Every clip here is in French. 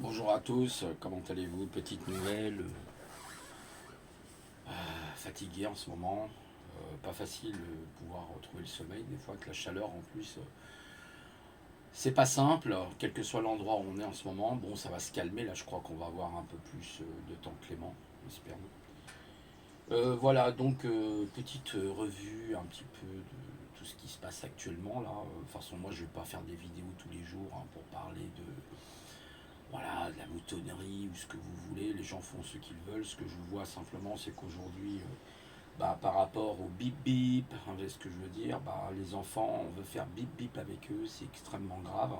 Bonjour à tous, comment allez-vous? Petite nouvelle, fatigué en ce moment, pas facile de pouvoir retrouver le sommeil, des fois avec la chaleur en plus. C'est pas simple, quel que soit l'endroit où on est en ce moment. Bon, ça va se calmer, là je crois qu'on va avoir un peu plus de temps clément, espérons. Voilà, donc petite revue un petit peu de tout ce qui se passe actuellement là. De toute façon, moi je vais pas faire des vidéos tous les jours hein, pour parler de, voilà, de la moutonnerie ou ce que vous voulez, les gens font ce qu'ils veulent. Ce que je vois simplement, c'est qu'aujourd'hui, par rapport au bip bip, hein, vous voyez ce que je veux dire, les enfants, on veut faire bip bip avec eux, c'est extrêmement grave.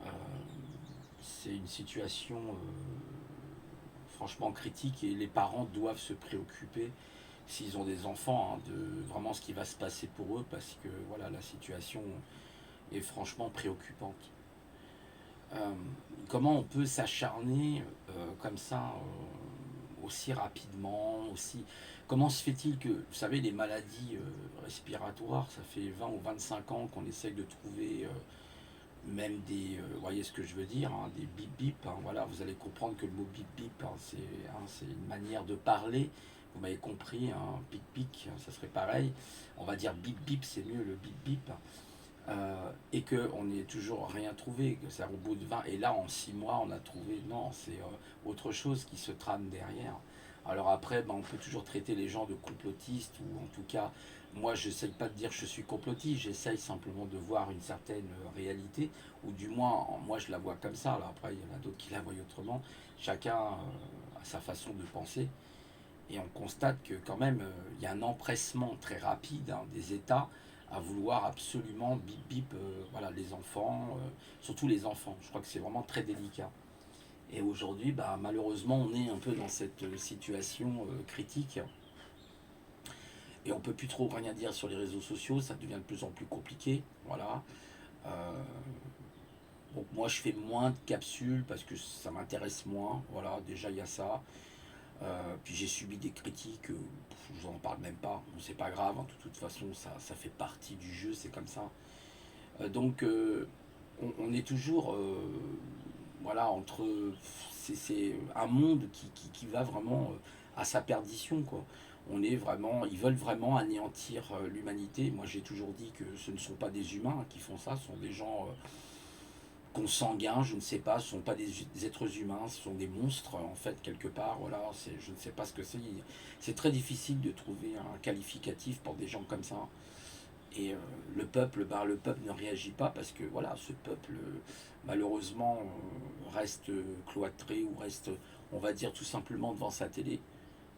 Euh, c'est une situation franchement critique et les parents doivent se préoccuper, s'ils ont des enfants, hein, de vraiment ce qui va se passer pour eux parce que voilà, la situation est franchement préoccupante. Euh, Comment on peut s'acharner comme ça aussi rapidement, aussi. Comment se fait-il que, vous savez, les maladies respiratoires, ça fait 20 ou 25 ans qu'on essaye de trouver même des, vous voyez ce que je veux dire, hein, des bip bip, hein, voilà, vous allez comprendre que le mot bip bip, c'est une manière de parler, vous m'avez compris, hein, pic pic, ça serait pareil, on va dire bip bip, c'est mieux le bip bip, et qu'on n'ait toujours rien trouvé, que c'est au bout de 20, et là en 6 mois on a trouvé, non, c'est autre chose qui se trame derrière. Alors après, on peut toujours traiter les gens de complotistes, ou en tout cas, moi j'essaye pas de dire que je suis complotiste, j'essaye simplement de voir une certaine réalité, ou du moins, moi je la vois comme ça, là après il y en a d'autres qui la voient autrement, chacun a sa façon de penser, et on constate que quand même, il y a un empressement très rapide hein, des États à vouloir absolument bip bip, voilà, les enfants, surtout les enfants. Je crois que c'est vraiment très délicat. Et aujourd'hui, malheureusement, on est un peu dans cette situation critique. Et on peut plus trop rien dire sur les réseaux sociaux, ça devient de plus en plus compliqué. Voilà. Euh, donc moi, je fais moins de capsules parce que ça m'intéresse moins. Voilà, déjà il y a ça. Puis j'ai subi des critiques, je vous en parle même pas, bon, c'est pas grave, hein, de toute façon ça fait partie du jeu, c'est comme ça. Donc on est toujours voilà, entre. C'est un monde qui va vraiment à sa perdition, quoi. On est vraiment, ils veulent vraiment anéantir l'humanité. Moi j'ai toujours dit que ce ne sont pas des humains qui font ça, ce sont des gens consanguins, je ne sais pas, ce ne sont pas des êtres humains, ce sont des monstres en fait quelque part. Voilà, je ne sais pas ce que c'est. C'est très difficile de trouver un qualificatif pour des gens comme ça. Et le peuple ne réagit pas parce que voilà, ce peuple malheureusement reste cloîtré ou reste, on va dire tout simplement devant sa télé.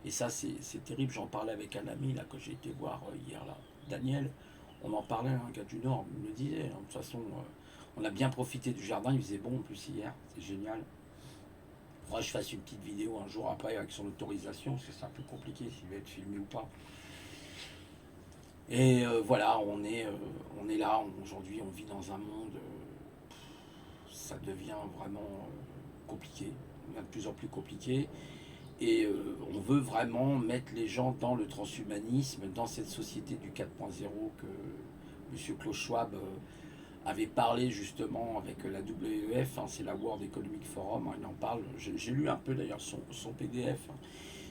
Et ça c'est terrible. J'en parlais avec un ami là que j'ai été voir hier là, Daniel. On en parlait, un gars du Nord me le disait. Hein. De toute façon, on a bien profité du jardin. Il faisait bon en plus hier. C'est génial. Faudra que je fasse une petite vidéo un jour après avec son autorisation parce que c'est un peu compliqué s'il veut être filmé ou pas. Et voilà, on est là. Aujourd'hui, on vit dans un monde. Ça devient vraiment compliqué. De plus en plus compliqué. Et on veut vraiment mettre les gens dans le transhumanisme, dans cette société du 4.0 que M. Klaus Schwab avait parlé justement avec la WEF, hein, c'est la World Economic Forum, hein, il en parle. J'ai lu un peu d'ailleurs son PDF. Hein.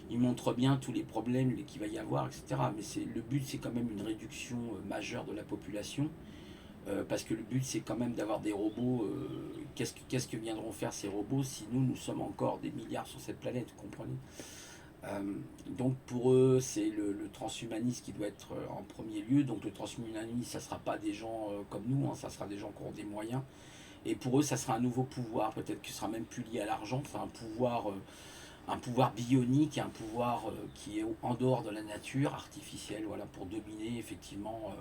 Il montre bien tous les problèmes qu'il va y avoir, etc. Mais le but, c'est quand même une réduction majeure de la population. Parce que le but, c'est quand même d'avoir des robots. Qu'est-ce que viendront faire ces robots si nous sommes encore des milliards sur cette planète, vous comprenez. Donc pour eux, c'est le transhumanisme qui doit être en premier lieu. Donc le transhumanisme, ça ne sera pas des gens comme nous, hein, ça sera des gens qui auront des moyens. Et pour eux, ça sera un nouveau pouvoir, peut-être qu'il sera même plus lié à l'argent, enfin un pouvoir bionique, un pouvoir qui est en dehors de la nature, artificielle, voilà, pour dominer effectivement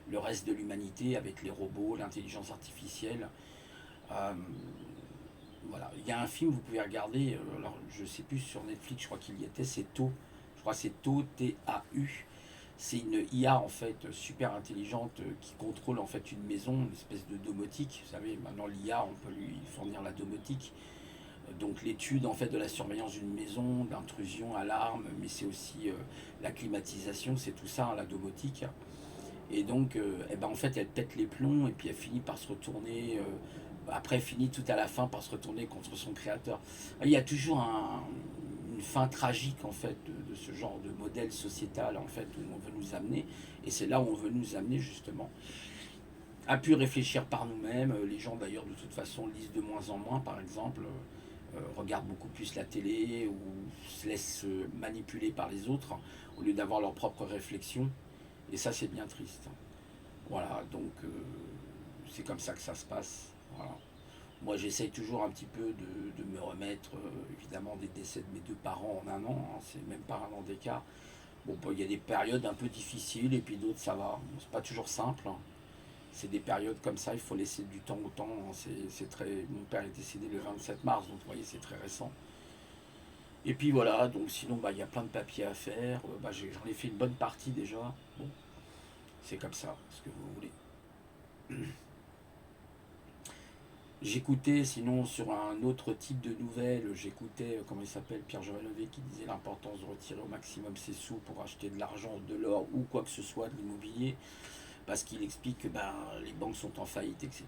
le reste de l'humanité avec les robots, l'intelligence artificielle. Euh, voilà. Il y a un film, vous pouvez regarder, alors je sais plus sur Netflix, je crois qu'il y était, c'est To. Je crois que c'est To, T-A-U. C'est une IA en fait super intelligente qui contrôle en fait une maison, une espèce de domotique. Vous savez, maintenant l'IA, on peut lui fournir la domotique. Donc l'étude en fait de la surveillance d'une maison, d'intrusion, alarme, mais c'est aussi la climatisation, c'est tout ça, hein, la domotique. Et donc, en fait, elle pète les plombs et puis elle finit par se retourner après finit tout à la fin par se retourner contre son créateur. Il y a toujours une fin tragique en fait de ce genre de modèle sociétal en fait où on veut nous amener, et c'est là où on veut nous amener justement à pu réfléchir par nous-mêmes. Les gens d'ailleurs de toute façon lisent de moins en moins par exemple, regardent beaucoup plus la télé ou se laissent manipuler par les autres au lieu d'avoir leur propre réflexion, et ça c'est bien triste. Voilà, donc c'est comme ça que ça se passe. Voilà. Moi, j'essaye toujours un petit peu de me remettre, évidemment, des décès de mes deux parents en un an, hein, c'est même pas un an d'écart. Bon, il y a des périodes un peu difficiles et puis d'autres, ça va. Bon, c'est pas toujours simple, hein. C'est des périodes comme ça, il faut laisser du temps au temps, hein. C'est très... Mon père est décédé le 27 mars, donc vous voyez, c'est très récent. Et puis voilà, donc sinon, il y a plein de papiers à faire. J'en ai fait une bonne partie déjà. Bon, c'est comme ça, ce que vous voulez. J'écoutais, sinon sur un autre type de nouvelles, j'écoutais, comment il s'appelle, Pierre Jovanovic, qui disait l'importance de retirer au maximum ses sous pour acheter de l'argent, de l'or ou quoi que ce soit, de l'immobilier, parce qu'il explique que les banques sont en faillite, etc.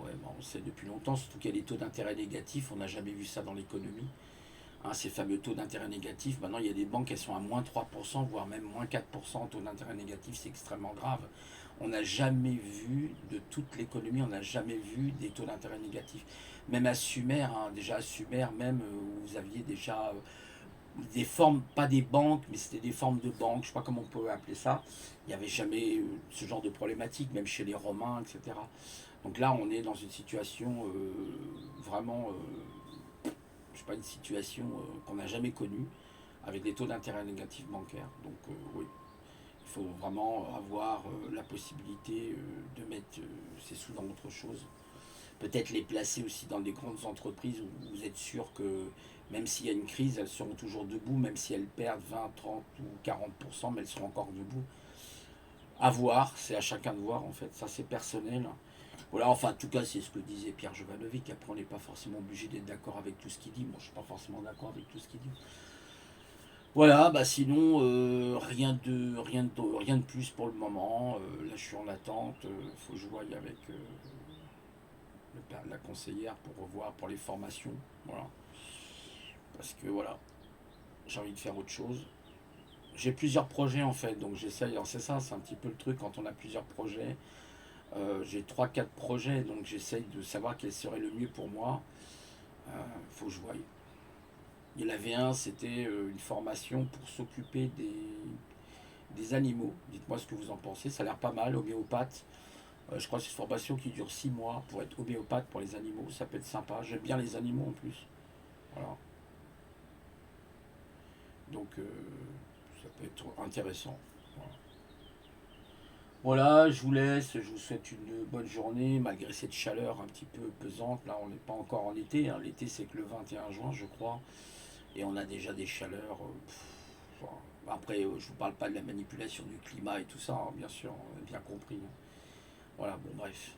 Ouais, on sait depuis longtemps, surtout qu'il y a les taux d'intérêt négatifs, on n'a jamais vu ça dans l'économie. Hein, ces fameux taux d'intérêt négatifs, maintenant il y a des banques qui sont à moins 3%, voire même moins 4% en taux d'intérêt négatif, c'est extrêmement grave. On n'a jamais vu, de toute l'économie, on n'a jamais vu des taux d'intérêt négatifs. Même à Sumer, hein, déjà à Sumer, même où vous aviez déjà des formes, pas des banques, mais c'était des formes de banques, je ne sais pas comment on peut appeler ça. Il n'y avait jamais ce genre de problématique, même chez les Romains, etc. Donc là, on est dans une situation vraiment, je sais pas, une situation qu'on n'a jamais connue, avec des taux d'intérêt négatifs bancaires. Donc oui, il faut vraiment avoir la possibilité de mettre ses sous dans autre chose. Peut-être les placer aussi dans des grandes entreprises où vous êtes sûr que même s'il y a une crise, elles seront toujours debout, même si elles perdent 20, 30 ou 40%, mais elles seront encore debout. À voir, c'est à chacun de voir en fait, ça c'est personnel. Voilà, enfin en tout cas c'est ce que disait Pierre Jovanovic. Après on n'est pas forcément obligé d'être d'accord avec tout ce qu'il dit. Moi je suis pas forcément d'accord avec tout ce qu'il dit. Voilà, sinon rien de plus pour le moment. Là je suis en attente. Faut que je voie avec la conseillère pour revoir pour les formations. Voilà. Parce que voilà, j'ai envie de faire autre chose. J'ai plusieurs projets en fait, donc j'essaye. Alors c'est ça, c'est un petit peu le truc quand on a plusieurs projets. J'ai trois quatre projets, donc j'essaye de savoir quel serait le mieux pour moi. Faut que je voie. Il y en avait un, c'était une formation pour s'occuper des animaux. Dites-moi ce que vous en pensez, ça a l'air pas mal, homéopathe. Je crois que c'est une formation qui dure 6 mois pour être homéopathe pour les animaux, ça peut être sympa. J'aime bien les animaux en plus. Voilà. Donc ça peut être intéressant. Voilà. Voilà, je vous laisse, je vous souhaite une bonne journée, malgré cette chaleur un petit peu pesante. Là, on n'est pas encore en été, hein. L'été, c'est que le 21 juin, je crois. Et on a déjà des chaleurs. Enfin, après, je ne vous parle pas de la manipulation du climat et tout ça, hein, bien sûr, on a bien compris, hein. Voilà, bon, bref.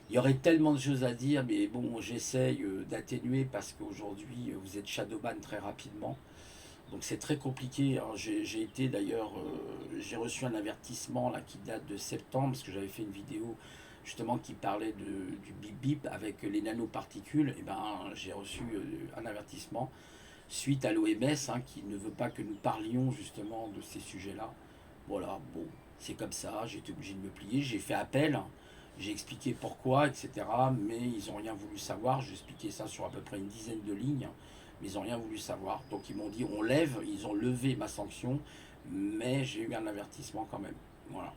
Il y aurait tellement de choses à dire, mais bon, j'essaye d'atténuer parce qu'aujourd'hui, vous êtes shadowban très rapidement. Donc c'est très compliqué, hein. J'ai été d'ailleurs, j'ai reçu un avertissement là qui date de septembre, parce que j'avais fait une vidéo justement qui parlait du bip bip avec les nanoparticules. Et j'ai reçu un avertissement suite à l'OMS, hein, qui ne veut pas que nous parlions justement de ces sujets-là. Voilà, bon, c'est comme ça, j'ai été obligé de me plier, j'ai fait appel, j'ai expliqué pourquoi, etc. Mais ils n'ont rien voulu savoir, j'ai expliqué ça sur à peu près une dizaine de lignes, mais ils n'ont rien voulu savoir. Donc ils m'ont dit on lève, ils ont levé ma sanction, mais j'ai eu un avertissement quand même. Voilà.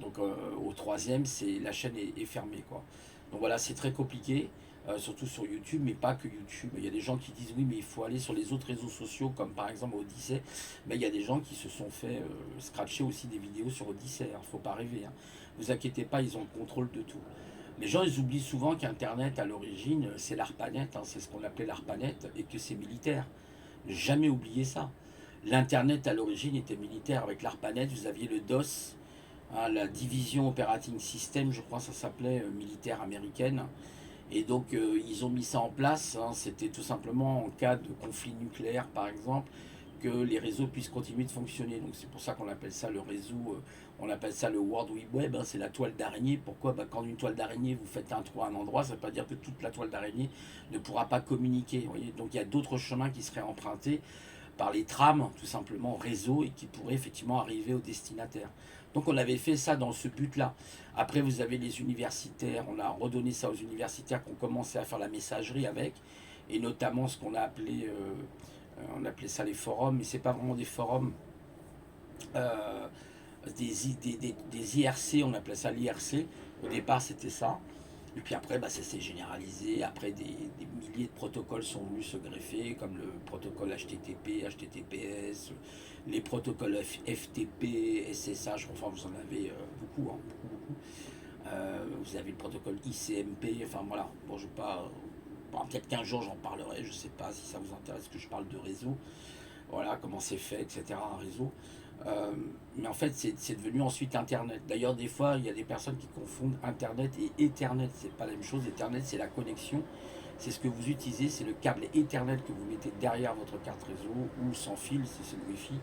Donc au troisième, c'est la chaîne est fermée, quoi. Donc voilà, c'est très compliqué, surtout sur YouTube, mais pas que YouTube. Il y a des gens qui disent oui, mais il faut aller sur les autres réseaux sociaux, comme par exemple Odyssey. Mais il y a des gens qui se sont fait scratcher aussi des vidéos sur Odyssey. Il ne faut pas rêver, hein. Vous inquiétez pas, ils ont le contrôle de tout. Les gens, ils oublient souvent qu'Internet, à l'origine, c'est l'ARPANET, hein, c'est ce qu'on appelait l'ARPANET, et que c'est militaire. Jamais oublier ça. L'Internet, à l'origine, était militaire. Avec l'ARPANET, vous aviez le DOS, hein, la Division Operating System, je crois que ça s'appelait, militaire américaine. Et donc, ils ont mis ça en place, hein. C'était tout simplement en cas de conflit nucléaire, par exemple, que les réseaux puissent continuer de fonctionner. Donc c'est pour ça qu'on appelle ça le réseau, on appelle ça le World Wide Web, hein, c'est la toile d'araignée. Pourquoi? Quand une toile d'araignée, vous faites un trou à un endroit, ça ne veut pas dire que toute la toile d'araignée ne pourra pas communiquer. Vous voyez. Donc il y a d'autres chemins qui seraient empruntés par les trams, tout simplement, réseau, et qui pourraient effectivement arriver au destinataire. Donc on avait fait ça dans ce but-là. Après, vous avez les universitaires, on a redonné ça aux universitaires qui ont commencé à faire la messagerie avec, et notamment ce qu'on a appelé, on appelait ça les forums, mais c'est pas vraiment des forums, euh, des IRC, on appelait ça l'IRC. Au départ, c'était ça. Et puis après, ça s'est généralisé. Après, des milliers de protocoles sont venus se greffer, comme le protocole HTTP, HTTPS, les protocoles FTP, SSH, enfin vous en avez beaucoup, hein, beaucoup, beaucoup. Vous avez le protocole ICMP, enfin voilà. Bon, je ne vais pas. Bon, peut-être qu'un jour j'en parlerai, je ne sais pas si ça vous intéresse que je parle de réseau. Voilà, comment c'est fait, etc. Un réseau. Mais en fait, c'est devenu ensuite Internet. D'ailleurs, des fois, il y a des personnes qui confondent Internet et Ethernet. C'est pas la même chose. Ethernet, c'est la connexion. C'est ce que vous utilisez, c'est le câble Ethernet que vous mettez derrière votre carte réseau ou sans fil, si c'est le Wi-Fi.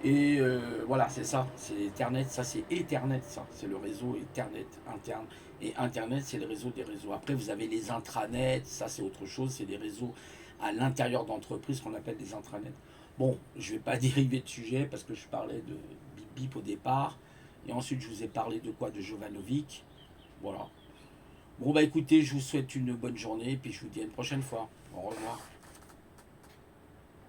Et voilà, c'est ça, c'est Ethernet, ça c'est Ethernet, ça, c'est le réseau Ethernet interne. Et Internet, c'est le réseau des réseaux. Après, vous avez les intranets, ça c'est autre chose, c'est des réseaux à l'intérieur d'entreprises qu'on appelle des intranets. Bon, je ne vais pas dériver de sujet parce que je parlais de Bip Bip au départ. Et ensuite, je vous ai parlé de quoi? De Jovanovic. Voilà. Bon, bah écoutez, je vous souhaite une bonne journée et puis je vous dis à une prochaine fois. Au revoir.